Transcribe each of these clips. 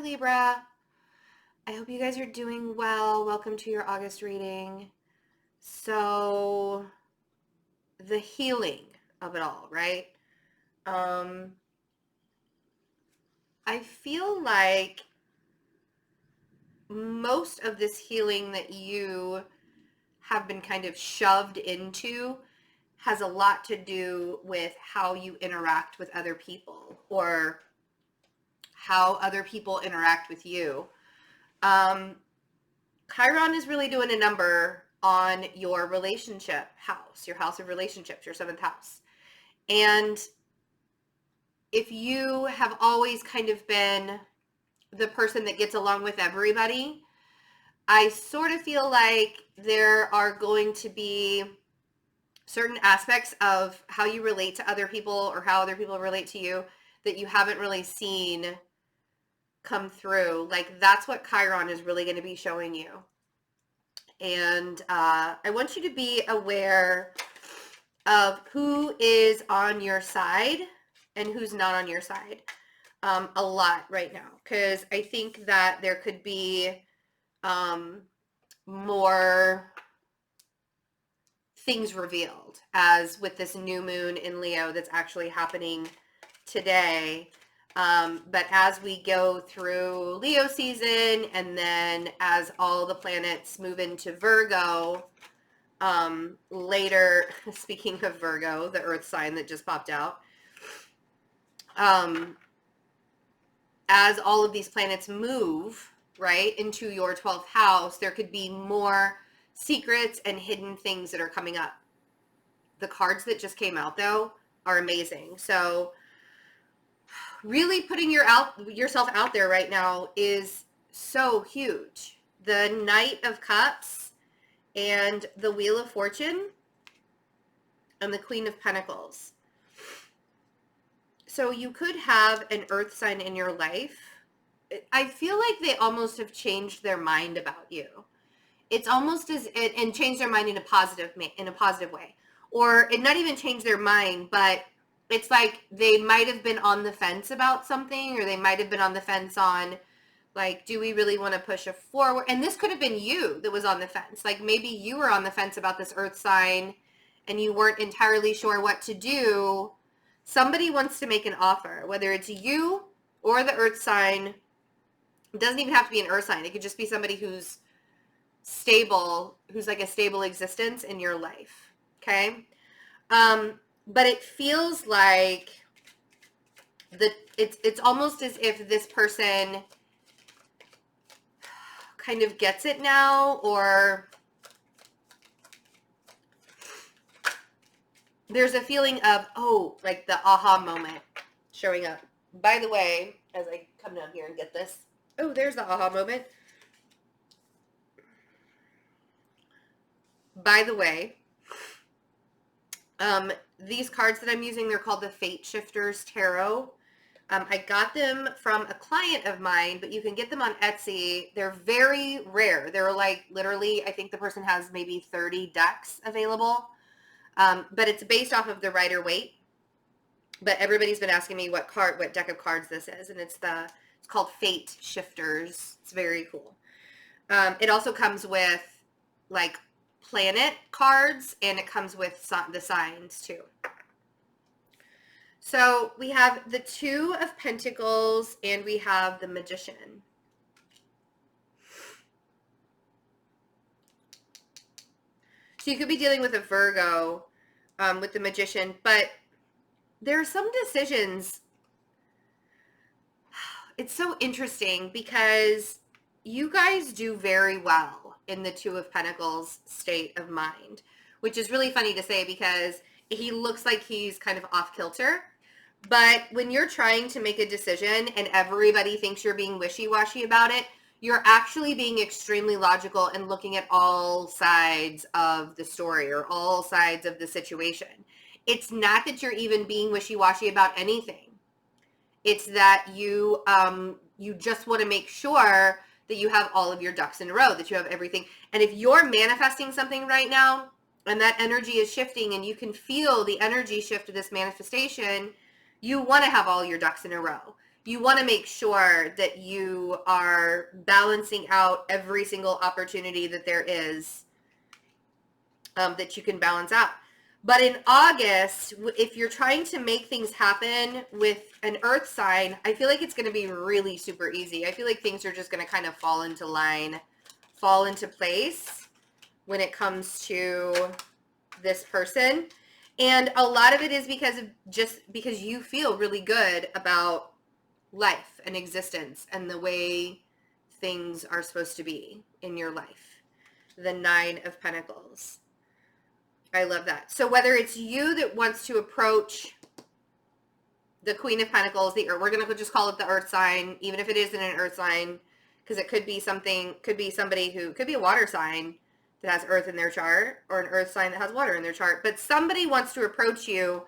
Libra. I hope you guys are doing well. Welcome to your August reading. So, the healing of it all, right? I feel like most of this healing that you have been kind of shoved into has a lot to do with how you interact with other people or how other people interact with you. Chiron is really doing a number on your relationship house, your house of relationships, your seventh house. And if you have always kind of been the person that gets along with everybody, I sort of feel like there are going to be certain aspects of how you relate to other people or how other people relate to you that you haven't really seen come through. Like, that's what Chiron is really going to be showing you. And I want you to be aware of who is on your side and who's not on your side a lot right now, because I think that there could be more things revealed, as with this new moon in Leo that's actually happening today. But as we go through Leo season, and then as all the planets move into Virgo, later, speaking of Virgo, the earth sign that just popped out, as all of these planets move, right, into your 12th house, there could be more secrets and hidden things that are coming up. The cards that just came out, though, are amazing. So really putting yourself out there right now is so huge. The Knight of Cups and the Wheel of Fortune and the Queen of Pentacles. So you could have an earth sign in your life. I feel like they almost have changed their mind about you. It's almost as it, and changed their mind in a positive way, or it not even changed their mind, but it's like they might have been on the fence about something, or they might have been on the fence on, like, do we really want to push it forward? And this could have been you that was on the fence. Like, maybe you were on the fence about this earth sign and you weren't entirely sure what to do. Somebody wants to make an offer, whether it's you or the earth sign. It doesn't even have to be an earth sign. It could just be somebody who's stable, who's like a stable existence in your life. Okay. But it feels like it's almost as if this person kind of gets it now, or there's a feeling of, oh, like the aha moment showing up. By the way, as I come down here and get this, oh, there's the aha moment. By the way, these cards that I'm using, they're called the Fate Shifters Tarot. I got them from a client of mine, but you can get them on Etsy. They're very rare. They're like literally, I think the person has maybe 30 decks available. But it's based off of the Rider-Waite. But everybody's been asking me what deck of cards this is, and it's called Fate Shifters. It's very cool. It also comes with like planet cards, and it comes with the signs too. So we have the Two of Pentacles and we have the Magician. So you could be dealing with a Virgo with the Magician, but there are some decisions. It's so interesting because you guys do very well in the Two of Pentacles state of mind, which is really funny to say because he looks like he's kind of off kilter. But when you're trying to make a decision and everybody thinks you're being wishy-washy about it, you're actually being extremely logical and looking at all sides of the story or all sides of the situation. It's not that you're even being wishy-washy about anything. It's that you just want to make sure that you have all of your ducks in a row, that you have everything. And if you're manifesting something right now and that energy is shifting and you can feel the energy shift of this manifestation, you want to have all your ducks in a row. You want to make sure that you are balancing out every single opportunity that there is, that you can balance out. But in August, if you're trying to make things happen with an earth sign, I feel like it's going to be really super easy. I feel like things are just going to kind of fall into line, fall into place when it comes to this person. And a lot of it is because you feel really good about life and existence and the way things are supposed to be in your life. The Nine of Pentacles. I love that. So whether it's you that wants to approach the Queen of Pentacles, we're going to just call it the earth sign, even if it isn't an earth sign, because it could be somebody who could be a water sign that has earth in their chart, or an earth sign that has water in their chart. But somebody wants to approach you,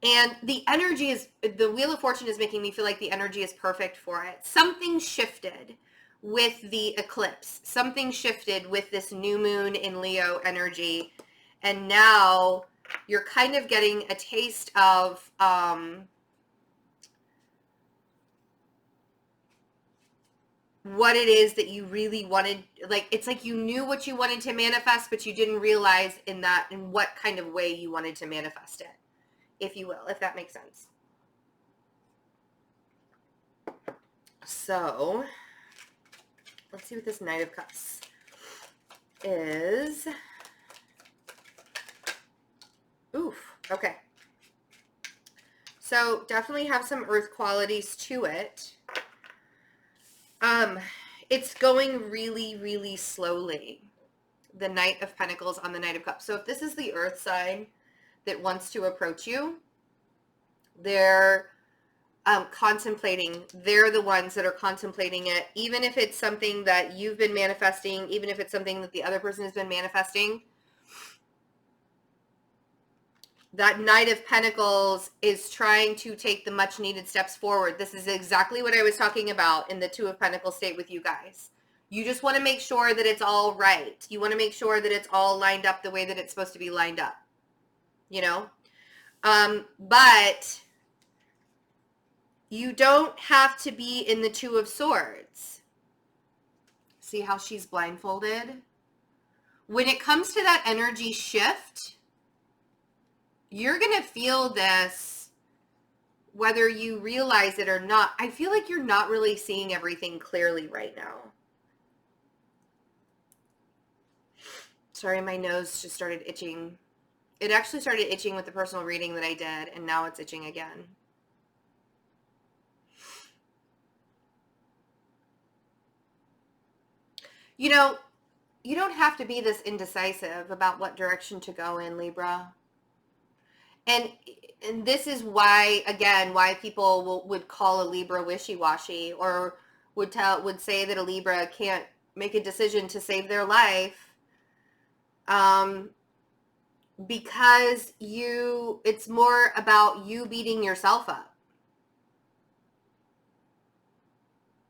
and the energy is, the Wheel of Fortune is making me feel like the energy is perfect for it. Something shifted with the eclipse. Something shifted with this new moon in Leo energy. And now you're kind of getting a taste of what it is that you really wanted. Like, it's like you knew what you wanted to manifest, but you didn't realize in what kind of way you wanted to manifest it, if you will, if that makes sense. So let's see what this Knight of Cups is. Oof, okay. So definitely have some earth qualities to it. It's going really, really slowly. The Knight of Pentacles on the Knight of Cups. So if this is the earth sign that wants to approach you, they're contemplating. They're the ones that are contemplating it, even if it's something that you've been manifesting, even if it's something that the other person has been manifesting. That Knight of Pentacles is trying to take the much needed steps forward. This is exactly what I was talking about in the Two of Pentacles state with you guys. You just want to make sure that it's all right. You want to make sure that it's all lined up the way that it's supposed to be lined up, you know? But you don't have to be in the Two of Swords. See how she's blindfolded? When it comes to that energy shift, you're going to feel this whether you realize it or not. I feel like you're not really seeing everything clearly right now. Sorry, my nose just started itching. It actually started itching with the personal reading that I did, and now it's itching again. You know, you don't have to be this indecisive about what direction to go in, Libra. And this is why, again, why people would call a Libra wishy-washy, or would say that a Libra can't make a decision to save their life, because it's more about you beating yourself up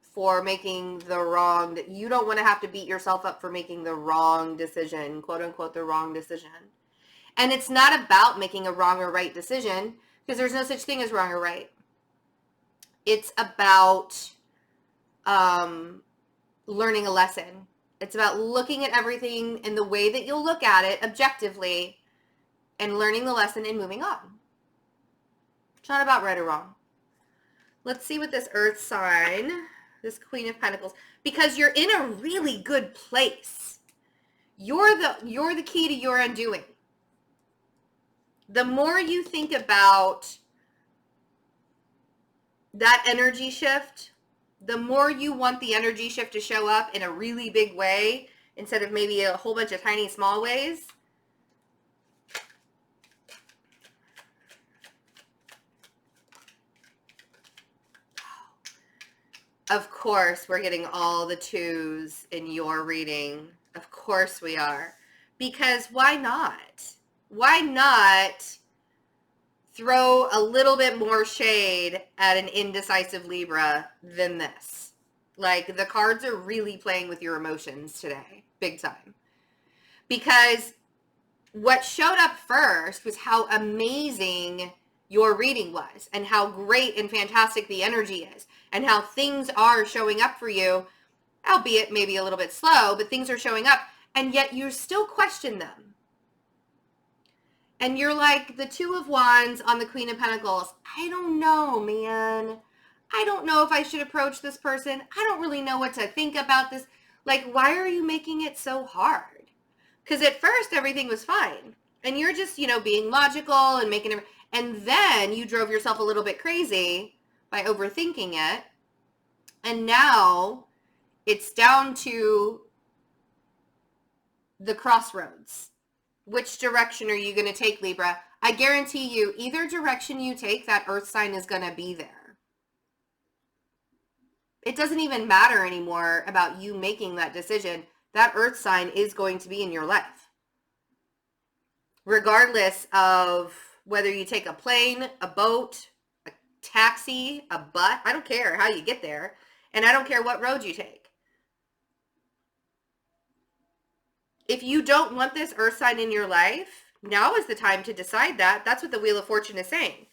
for making the wrong. You don't want to have to beat yourself up for making the wrong decision, quote unquote, the wrong decision. And it's not about making a wrong or right decision, because there's no such thing as wrong or right. It's about learning a lesson. It's about looking at everything in the way that you'll look at it objectively and learning the lesson and moving on. It's not about right or wrong. Let's see what this earth sign, this Queen of Pentacles, because you're in a really good place. You're the key to your undoing. The more you think about that energy shift, the more you want the energy shift to show up in a really big way instead of maybe a whole bunch of tiny, small ways. Of course, we're getting all the twos in your reading. Of course we are. Because why not? Why not throw a little bit more shade at an indecisive Libra than this? Like, the cards are really playing with your emotions today, big time. Because what showed up first was how amazing your reading was and how great and fantastic the energy is and how things are showing up for you, albeit maybe a little bit slow, but things are showing up, and yet you still question them. And you're like the Two of Wands on the Queen of Pentacles. I don't know, man. I don't know if I should approach this person. I don't really know what to think about this. Like, why are you making it so hard? Because at first everything was fine. And you're just, being logical and making it. And then you drove yourself a little bit crazy by overthinking it. And now it's down to the crossroads. Which direction are you going to take, Libra? I guarantee you, either direction you take, that earth sign is going to be there. It doesn't even matter anymore about you making that decision. That earth sign is going to be in your life. Regardless of whether you take a plane, a boat, a taxi, a bus, I don't care how you get there. And I don't care what road you take. If you don't want this earth sign in your life, now is the time to decide that. That's what the Wheel of Fortune is saying.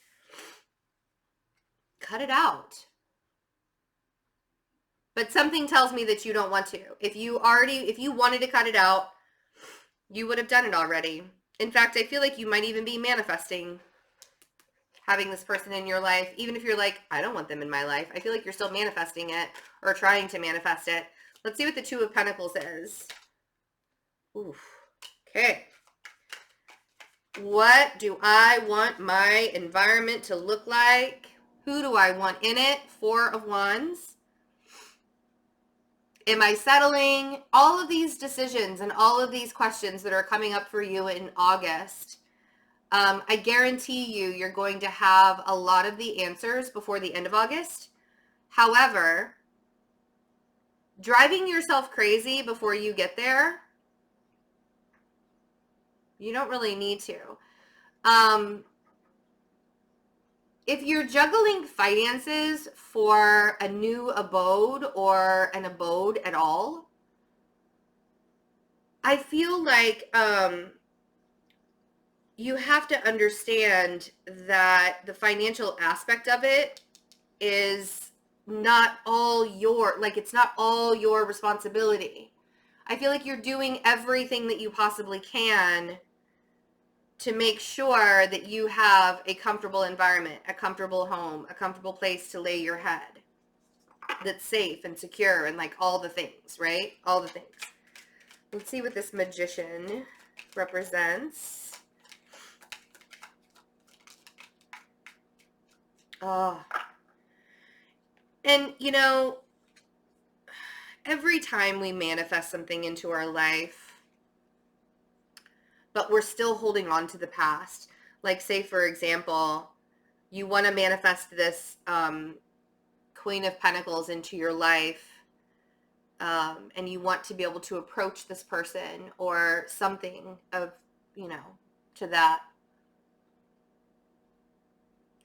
Cut it out. But something tells me that you don't want to. If you wanted to cut it out, you would have done it already. In fact, I feel like you might even be manifesting having this person in your life. Even if you're like, I don't want them in my life. I feel like you're still manifesting it or trying to manifest it. Let's see what the Two of Pentacles is. Oof. Okay. What do I want my environment to look like? Who do I want in it? Four of Wands. Am I settling? All of these decisions and all of these questions that are coming up for you in August, I guarantee you're going to have a lot of the answers before the end of August. However, driving yourself crazy before you get there, you don't really need to. If you're juggling finances for a new abode or an abode at all, I feel like you have to understand that the financial aspect of it is not all it's not all your responsibility. I feel like you're doing everything that you possibly can to make sure that you have a comfortable environment, a comfortable home, a comfortable place to lay your head that's safe and secure and like all the things, right? All the things. Let's see what this Magician represents. Oh. And, every time we manifest something into our life, but we're still holding on to the past. Like, say, for example, you want to manifest this Queen of Pentacles into your life, and you want to be able to approach this person or something of, to that.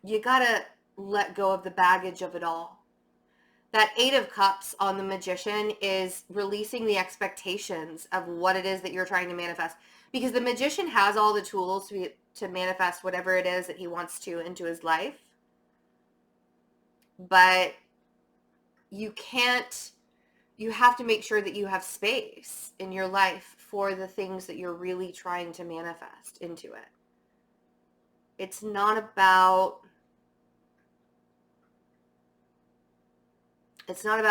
You got to let go of the baggage of it all. That Eight of Cups on the Magician is releasing the expectations of what it is that you're trying to manifest. Because the Magician has all the tools to manifest whatever it is that he wants to into his life. But you have to make sure that you have space in your life for the things that you're really trying to manifest into it. It's not about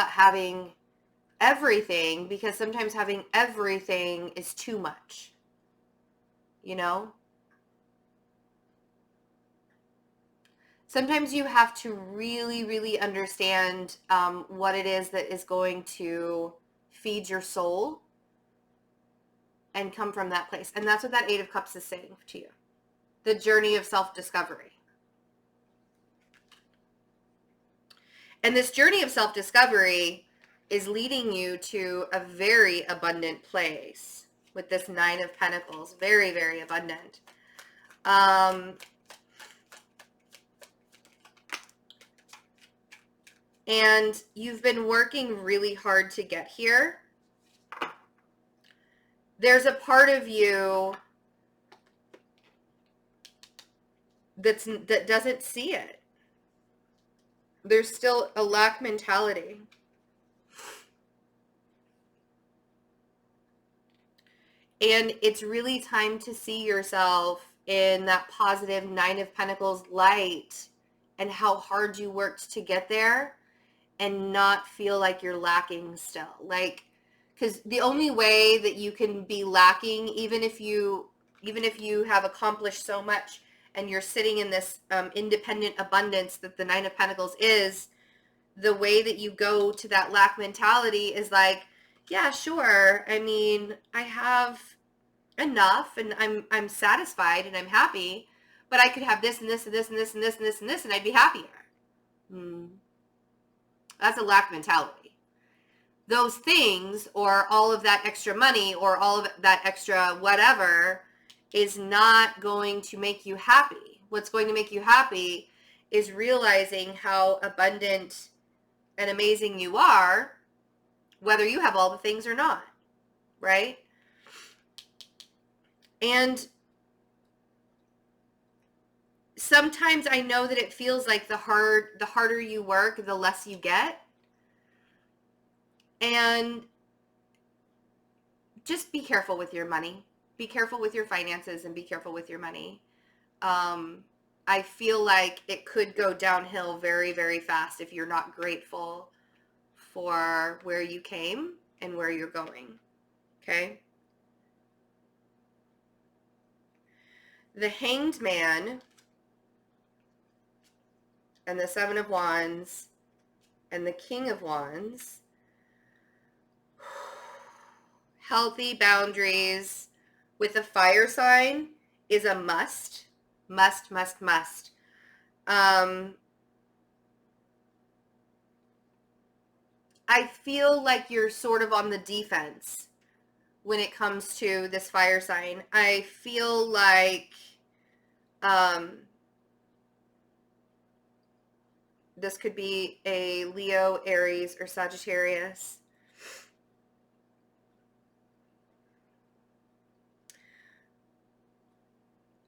having everything, because sometimes having everything is too much. Sometimes you have to really, really understand what it is that is going to feed your soul and come from that place. And that's what that Eight of Cups is saying to you. The journey of self-discovery. And this journey of self-discovery is leading you to a very abundant place with this Nine of Pentacles. Very, very abundant. And you've been working really hard to get here. There's a part of you that doesn't see it. There's still a lack mentality. And it's really time to see yourself in that positive Nine of Pentacles light and how hard you worked to get there, and not feel like you're lacking still. Like, because the only way that you can be lacking, even if you have accomplished so much and you're sitting in this independent abundance that the Nine of Pentacles is, the way that you go to that lack mentality is like, yeah, sure. I mean, I have enough and I'm satisfied and I'm happy, but I could have this and this and this and this and this and this and this and I'd be happier. That's a lack mentality. Those things, or all of that extra money, or all of that extra whatever, is not going to make you happy. What's going to make you happy is realizing how abundant and amazing you are, whether you have all the things or not, right? And sometimes I know that it feels like the harder you work, the less you get. And just be careful with your money. Be careful with your finances and be careful with your money. I feel like it could go downhill very, very fast if you're not grateful for where you came and where you're going. Okay? The Hanged Man and the Seven of Wands and the King of Wands. Healthy boundaries with a fire sign is a must. Must, must, must. I feel like you're sort of on the defense when it comes to this fire sign. I feel like this could be a Leo, Aries, or Sagittarius.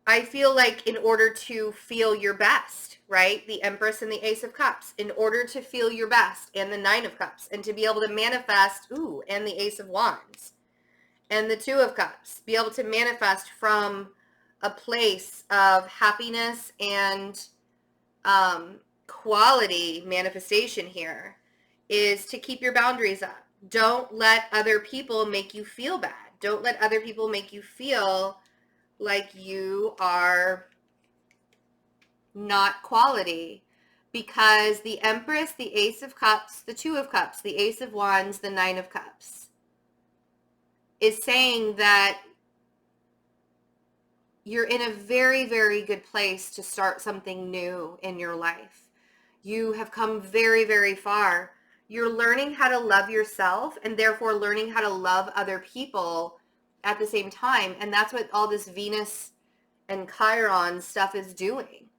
I feel like in order to feel your best, right? The Empress and the Ace of Cups. In order to feel your best, and the Nine of Cups. And to be able to manifest, and the Ace of Wands. And the Two of Cups. Be able to manifest from a place of happiness and quality manifestation here is to keep your boundaries up. Don't let other people make you feel bad. Don't let other people make you feel like you are not quality, because the Empress, the Ace of Cups, the Two of Cups, the Ace of Wands, the Nine of Cups is saying that you're in a very, very good place to start something new in your life. You have come very, very far. You're learning how to love yourself and therefore learning how to love other people at the same time. And that's what all this Venus and Chiron stuff is doing.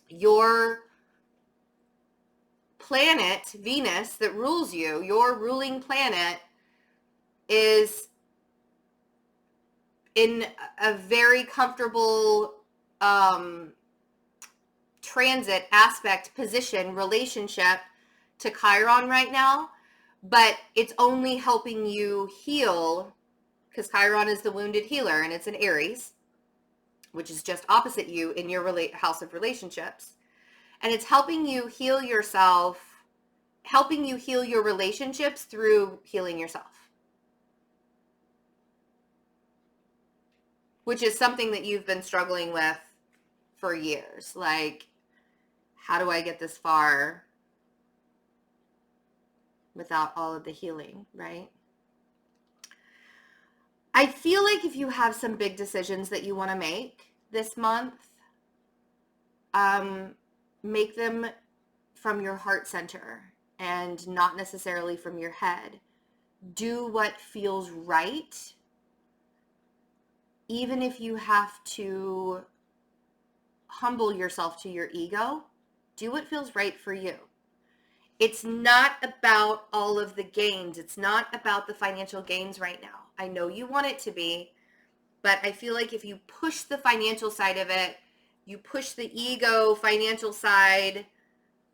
Your planet, Venus, that rules you, your ruling planet, is in a very comfortable transit aspect, position, relationship to Chiron right now, but it's only helping you heal, because Chiron is the wounded healer and it's an Aries, which is just opposite you in your house of relationships. And it's helping you heal yourself, helping you heal your relationships through healing yourself, which is something that you've been struggling with for years. Like, how do I get this far without all of the healing, right? I feel like if you have some big decisions that you want to make this month, make them from your heart center and not necessarily from your head. Do what feels right, even if you have to humble yourself to your ego. Do what feels right for you. It's not about all of the gains. It's not about the financial gains right now. I know you want it to be, but I feel like if you push the financial side of it you push the ego financial side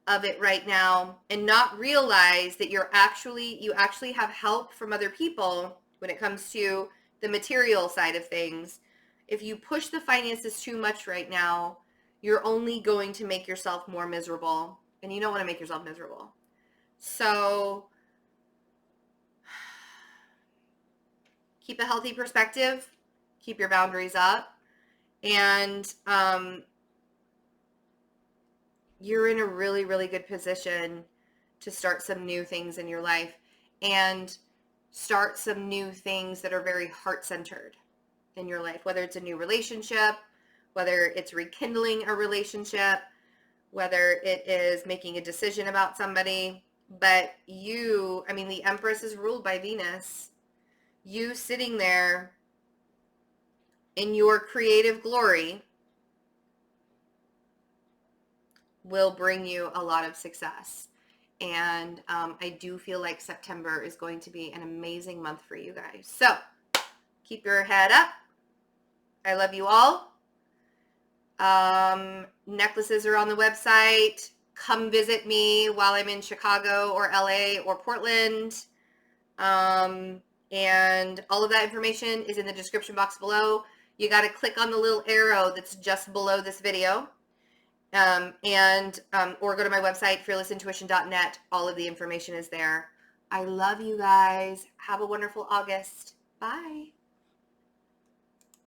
of it right now and not realize that you actually have help from other people when it comes to the material side of things. If you push the finances too much right now, you're only going to make yourself more miserable, and you don't want to make yourself miserable. So keep a healthy perspective, keep your boundaries up, and you're in a really, really good position to start some new things in your life and start some new things that are very heart-centered in your life, whether it's a new relationship, whether it's rekindling a relationship, whether it is making a decision about somebody. But you, I mean, the Empress is ruled by Venus. You sitting there in your creative glory will bring you a lot of success. And I do feel like September is going to be an amazing month for you guys. So keep your head up. I love you all. Necklaces are on the website. Come visit me while I'm in Chicago or LA or Portland. And all of that information is in the description box below. You got to click on the little arrow that's just below this video. Or go to my website, fearlessintuition.net. All of the information is there. I love you guys. Have a wonderful August. Bye.